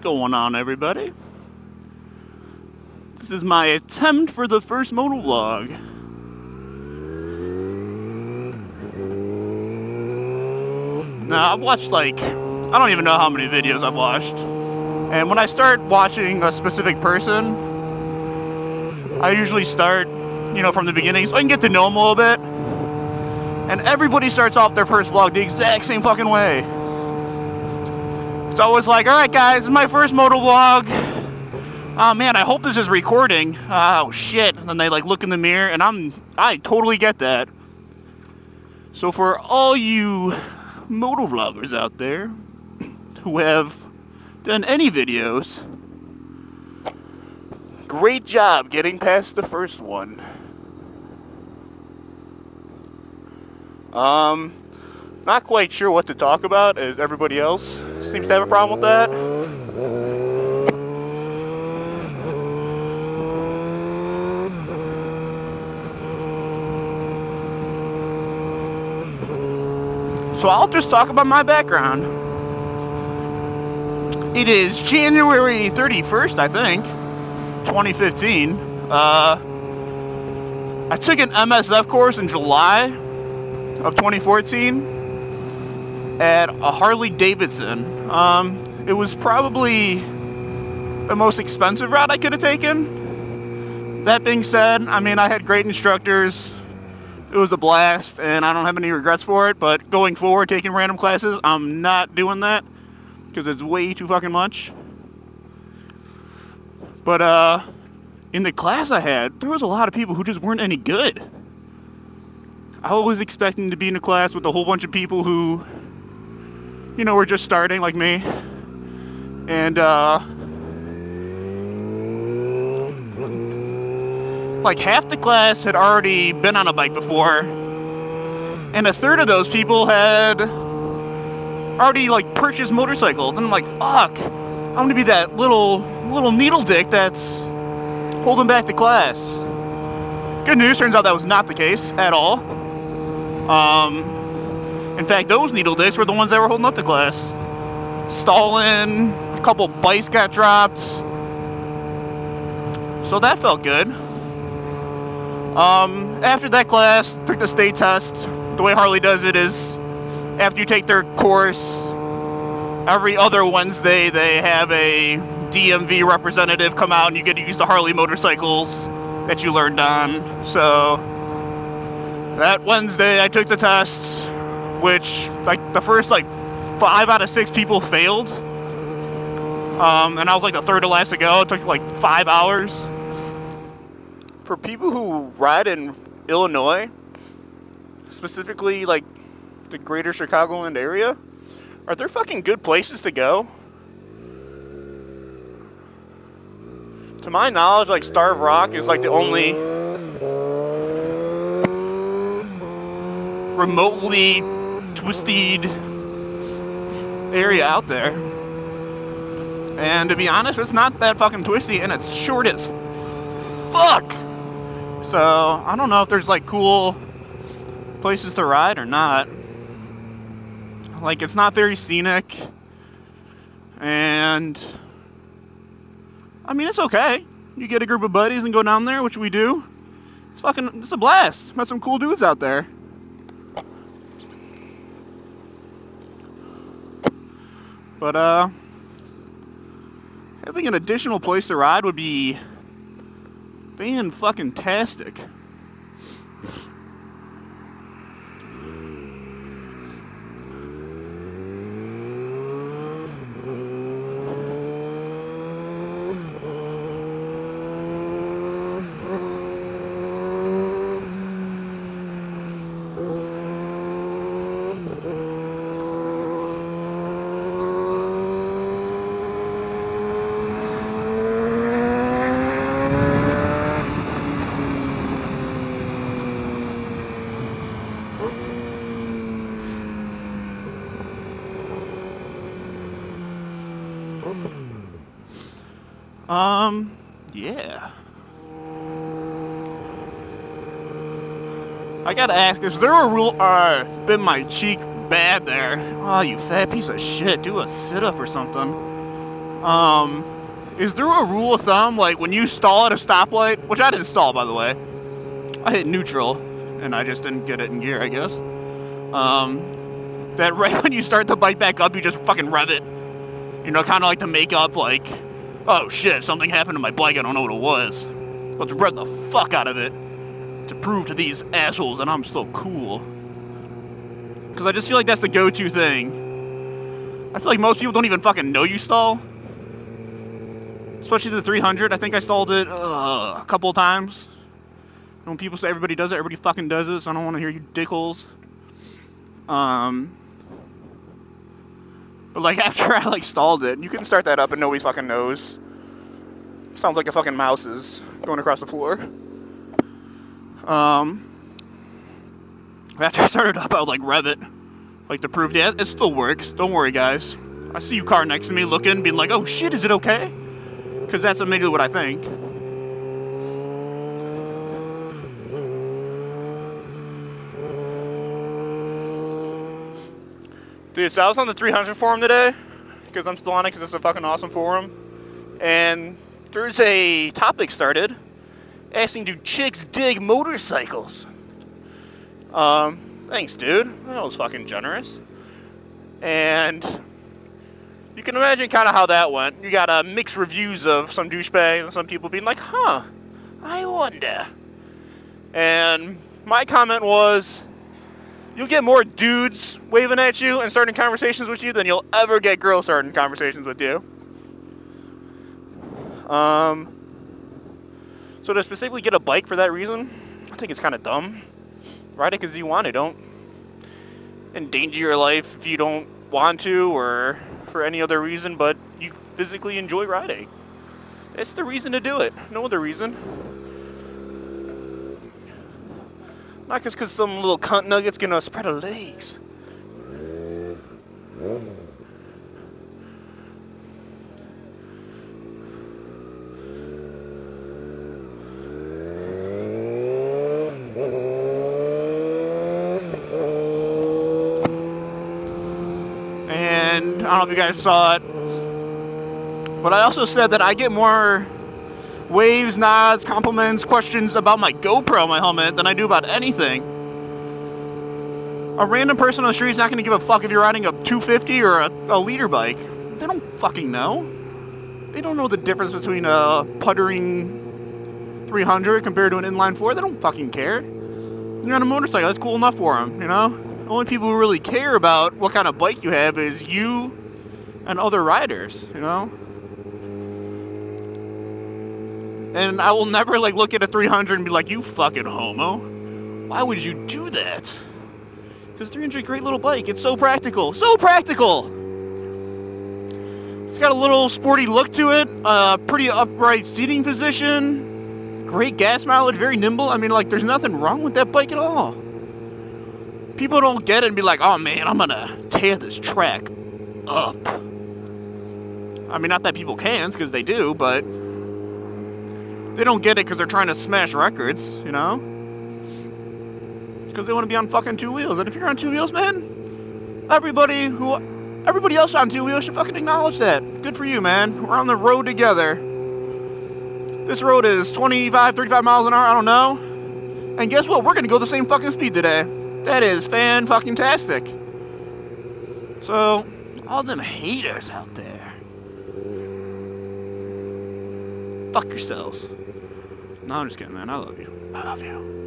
going on, everybody? This is my attempt for the first motovlog. Now, I've watched like, I don't even know how many videos I've watched. And when I start watching a specific person, I usually start, from the beginning so I can get to know them a little bit. And everybody starts off their first vlog the exact same fucking way. It's always like, alright guys, this is my first motovlog. Oh man, I hope this is recording. Oh shit. And then they like look in the mirror and I totally get that. So for all you motovloggers out there who have done any videos, great job getting past the first one. Not quite sure what to talk about, as everybody else seems to have a problem with that. So I'll just talk about my background. It is January 31st, I think, 2015. I took an MSF course in July of 2014 at a Harley Davidson. It was probably the most expensive route I could have taken. That being said, I mean, I had great instructors. It was a blast, and I don't have any regrets for it, but going forward, taking random classes, I'm not doing that, because it's way too fucking much. But, in the class I had, there was a lot of people who just weren't any good. I was expecting to be in a class with a whole bunch of people who, were just starting, like me. And, like half the class had already been on a bike before, and a third of those people had already like purchased motorcycles. And I'm like, fuck, I'm gonna be that little needle dick that's holding back the class. Good news, turns out that was not the case at all. In fact, those needle dicks were the ones that were holding up the class. Stalling, a couple bikes got dropped, so that felt good. After that class, took the state test. The way Harley does it is, after you take their course, every other Wednesday they have a DMV representative come out and you get to use the Harley motorcycles that you learned on. So, that Wednesday I took the test, which, like, the first, 5 out of 6 people failed. And I was, the third to last to go. It took, 5 hours. For people who ride in Illinois, specifically the greater Chicagoland area, are there fucking good places to go? To my knowledge, Starve Rock is the only remotely twisted area out there. And to be honest, it's not that fucking twisty, and it's short as fuck. So, I don't know if there's, cool places to ride or not. It's not very scenic. And, I mean, it's okay. You get a group of buddies and go down there, which we do. It's a blast. Met some cool dudes out there. But, having an additional place to ride would be fan-fucking-tastic. Yeah. I gotta ask, is there a rule, been my cheek bad there? Oh, you fat piece of shit, do a sit-up or something. Is there a rule of thumb, like when you stall at a stoplight, which I didn't stall, by the way, I hit neutral, and I just didn't get it in gear, I guess, that right when you start the bike back up, you just fucking rev it, you know, kind of like to make up, like, oh shit, something happened to my bike, I don't know what it was. Let's rev the fuck out of it to prove to these assholes that I'm so cool. Because I just feel like that's the go-to thing. I feel like most people don't even fucking know you stall. Especially the 300. I think I stalled it a couple of times. And when people say everybody does it, everybody fucking does it, so I don't want to hear you dickholes. But like after I like stalled it, you can start that up and nobody fucking knows. Sounds like a fucking mouse is going across the floor. After I started up, I would like rev it, like to prove that it still works. Don't worry, guys. I see you car next to me looking, being like, "Oh shit, is it okay?" Because that's immediately what I think. Dude, so I was on the 300 forum today, because I'm still on it, because it's a fucking awesome forum. And there's a topic started asking, do chicks dig motorcycles? Thanks, dude. That was fucking generous. And you can imagine kind of how that went. You got mixed reviews of some douchebags and some people being like, huh, I wonder. And my comment was, you'll get more dudes waving at you and starting conversations with you than you'll ever get girls starting conversations with you. So to specifically get a bike for that reason, I think it's kind of dumb. Ride it because you want to. Don't endanger your life if you don't want to or for any other reason, but you physically enjoy riding. That's the reason to do it. No other reason. Not just because some little cunt nugget's gonna spread her legs. And I don't know if you guys saw it, but I also said that I get more waves, nods, compliments, questions about my GoPro on my helmet than I do about anything. A random person on the street is not going to give a fuck if you're riding a 250 or a liter bike. They don't fucking know. They don't know the difference between a puttering 300 compared to an inline 4. They don't fucking care. You're on a motorcycle. That's cool enough for them, you know? The only people who really care about what kind of bike you have is you and other riders, you know? And I will never like look at a 300 and be like, you fucking homo. Why would you do that? Because 300 is a great little bike. It's so practical. So practical! It's got a little sporty look to it. Pretty upright seating position. Great gas mileage. Very nimble. I mean, like, there's nothing wrong with that bike at all. People don't get it and be like, oh man, I'm gonna tear this track up. I mean, not that people can, because they do, but they don't get it because they're trying to smash records, you know? Because they want to be on fucking two wheels. And if you're on two wheels, man, everybody else on two wheels should fucking acknowledge that. Good for you, man. We're on the road together. This road is 25, 35 miles an hour, I don't know. And guess what? We're gonna go the same fucking speed today. That is fan-fucking-tastic. So, all them haters out there, fuck yourselves. No, I'm just kidding, man. I love you. I love you.